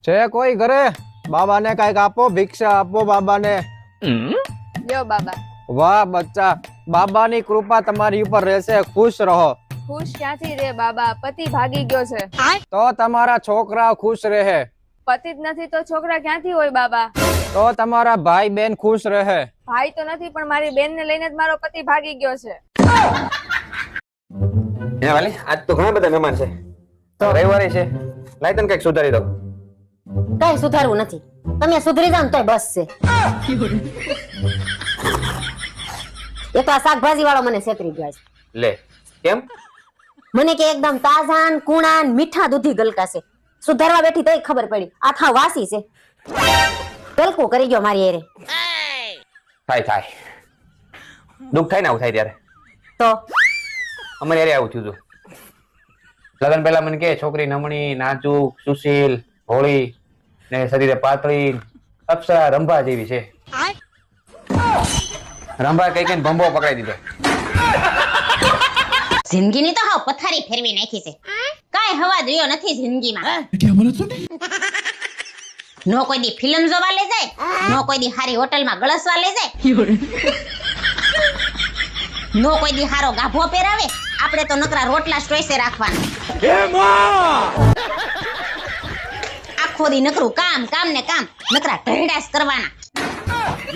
છે કોઈ ઘરે? બાબાને કઈક આપો, ભિક્ષા આપો બાબાને. લ્યો બાબા. વાહ બચ્ચા, બાબાની કૃપા તમારી ઉપર રહેશે, ખુશ રહો. ખુશ ક્યાંથી રે બાબા, પતિ ભાગી ગયો છે. તો તમારા છોકરા ખુશ રહે. પતિ જ નથી તો છોકરા ક્યાંથી હોય બાબા? તો તમારા ભાઈ બેન ખુશ રહે. ભાઈ તો નથી પણ મારી બેન ને લઈને જ મારો પતિ ભાગી ગયો છે. હે વાલી, આજ તો ઘણા બધા મહેમાન છે. તો રવિવારે છે, લાઈ તને કઈક સુધારી દો. કઈ સુધારવું નથી, તમે સુધરી જાવ ને તોય બસ છે. એક આ શાકભાજી વાળો મને છેતરી ગયો છે. લે કેમ? મને કે એકદમ તાજા ને કુણા ને મીઠા દૂધી ગલકા છે. સુધારવા બેઠી તોય ખબર પડી આખા વાસી છે. ગલકું કરી ગયો મારી એરે. થાય દુઃખ થાય ને આવું થાય ત્યારે. તો અમારે યારે આવું થયું હતું. લગ્ન પહેલા મને કે છોકરી નમણી, નાજુક, સુશીલ, ભોળી ને શરીરે પાતળી, અપ્સરા રંભા જેવી છે. રંભા કઈ કઈ ભંભો પકડાઈ દીધો. જિંદગીની તો હાવ પથારી ફેરવી નાખી છે. કાંઈ હવા રહ્યો નથી જિંદગીમાં. નો કોઈ દી ફિલ્મ જોવા લઈ જાય, નો કોઈ દી હારી હોટલમાં ગળસવા લઈ જાય, નો કોઈ દી હારો ગાભો પહેરાવે. આપણે તો નકરા રોટલા સ્ટોઈસે રાખવાના. આખો દી નકરું કામ કામ ને કામ, નકરા ઢેડાસ કરવાના.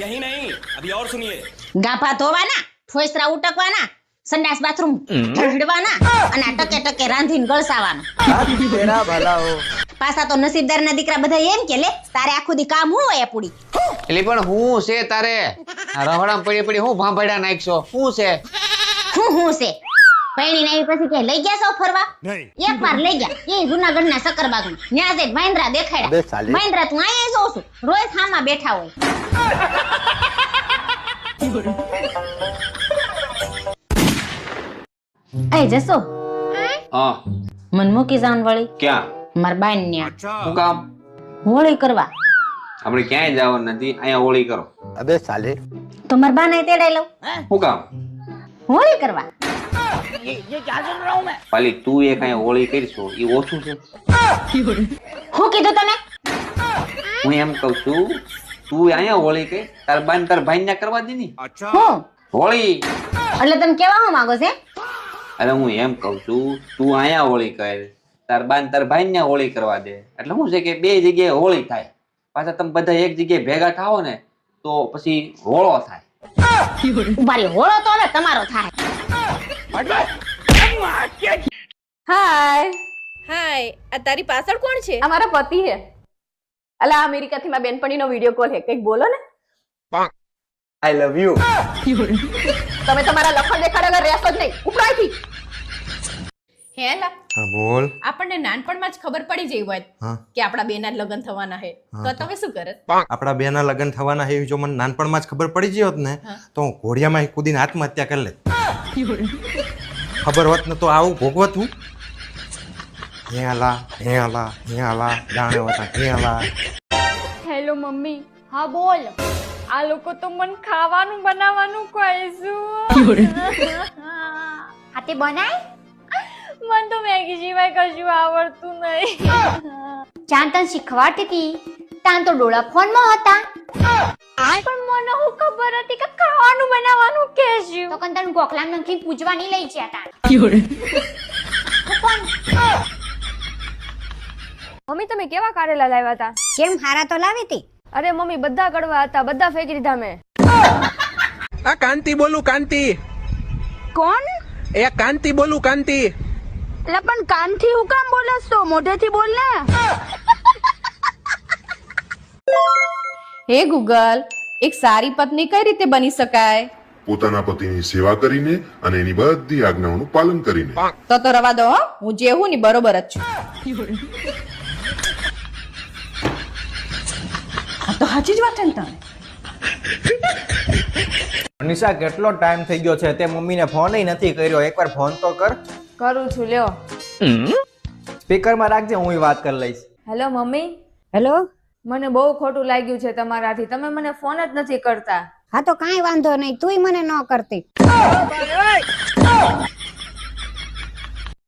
यही नहीं अभी और सुनिए. ગાભા ધોવાના, ઠોસરા ઉટકવાના, સંડાસ બાથરૂમ ઢળવાના અને આ ટકે ટકે રાંધીને ગળસાવાનું. તેરા ભલા હો. પાછા તો નસીબદારના દીકરા બધા એમ કે લે તારે આખું દી કામ હું હોય પૂડી. એટલે પણ હું છે તારે રહોડામાં પડી પડી હું ભાંભડા નાખશો? શું છે? હું છે પૈણી નાઈ પછી કે લઈ ગયા છો ફરવા? એક વાર લઈ ગયા, એ જૂનાગઢના સકરબાગમાં. ન્યા જઈને મહેન્દ્રા દેખાડ્યા. મહેન્દ્રા તું અહીંયા જોઉં છું, રોજ ખામાં બેઠા હોય. એ જસો હા મન મૂકી જાન વળી ક્યાં? માર બાઈન ન્યા શું કામ? હોળી કરવા. આપણે ક્યાંય જવાનું નથી, અહીંયા હોળી કરો. અબે સાલે, તો માર બાને તેડાઈ લઉં. શું કામ? હોળી કરવા. પાલી તું એક અહીંયા હોળી કરીશો એ ઓછું છે? હું કીધું તમે? હું એમ કઉ છું તું અહીંયા હોળી કરી, તાર બાન તાર ભાઈ ને કરવા દે ની હું હોળી. એટલે તમે કેવા હું માંગો છે? અરે હું એમ કઉ છું તું અહીંયા હોળી કર, તાર બાન તાર ભાઈ ને હોળી કરવા દે. એટલે શું છે કે બે જગ્યાએ હોળી થાય, પાછા તમે બધા એક જગ્યાએ ભેગા થાઓ ને તો પછી હોળો થાય. મારી હોળો તો હવે તમારો થાય. હાય હાય, આ તારી પાછળ કોણ છે? આ મારા પતિ છે. અલા અમેરિકાથી મારી બેનપણીનો વિડિયો કોલ છે, કંઈક બોલો ને. આઈ લવ યુ. તમે તમારા લખણ દેખાડેલા રહેશો જ નહીં. ઉપરાયથી હેલા હા બોલ. આપણને નાનપણમાં જ ખબર પડી જઈ હોય હા. કે આપણા બેના લગ્ન થવાના છે, તો તમે શું કરત? આપણા બેના લગ્ન થવાના હે જો મને નાનપણમાં જ ખબર પડી ગઈ હોત ને તો હું ઘોડિયામાં કૂદીને આત્મહત્યા કરી લેત. ખબર હોત ને તો આવું ભોગવત હું. હેલા જાણે હોતા હેલા. Hello mummy. હા બોલ. આ લોકો તો મને ખાવાનું બનાવવાનું કહે છે. હાથે બનાય મને તો મેગી સિવાય કશું આવડતું નહીં. ચાંદ તને શીખવાડતી હતી તાન તો ડોળા ફોનમાં હતા. પણ મને હું ખબર હતી કે ખાવાનું બનાવવાનું કહે છે. તો કન તને ગોખલા નથી પૂજવા નહીં લઈ ગયા તા. મમ્મી તમે કેવા કારેલા લાવ્યા હતા? કેમ હારા તો લાવી હતી? અરે મમ્મી બધા કડવા હતા, બધા ફેંકી દીધા મેં. આ કાંતિ બોલું કાંતિ. કોણ? એ કાંતિ બોલું કાંતિ. એટલે પણ કાનથી હું કામ બોલસ તો મોઢેથી બોલ ને. હે ગૂગલ, એક સારી પત્ની કઈ રીતે બની શકાય? પોતાના પતિની સેવા કરીને અને એની બધી આજ્ઞાઓનું પાલન કરીને. તો રવા દો, હું જે હું ની બરોબર જ છું. તો સાચી જ વાત ને તને. નિશા કેટલો ટાઈમ થઈ ગયો છે તે મમ્મીને ફોન નથી કર્યો, એકવાર ફોન તો કર. કરું છું, લ્યો. સ્પીકરમાં રાખજે, હું વાત કરી લઈશ. Hello mummy. હેલો. મને બહુ ખોટું લાગ્યું છે તમારાથી, તમે મને ફોન જ નથી કરતા. હા તો કાંઈ વાંધો નહીં, તુંય મને ન કરતી.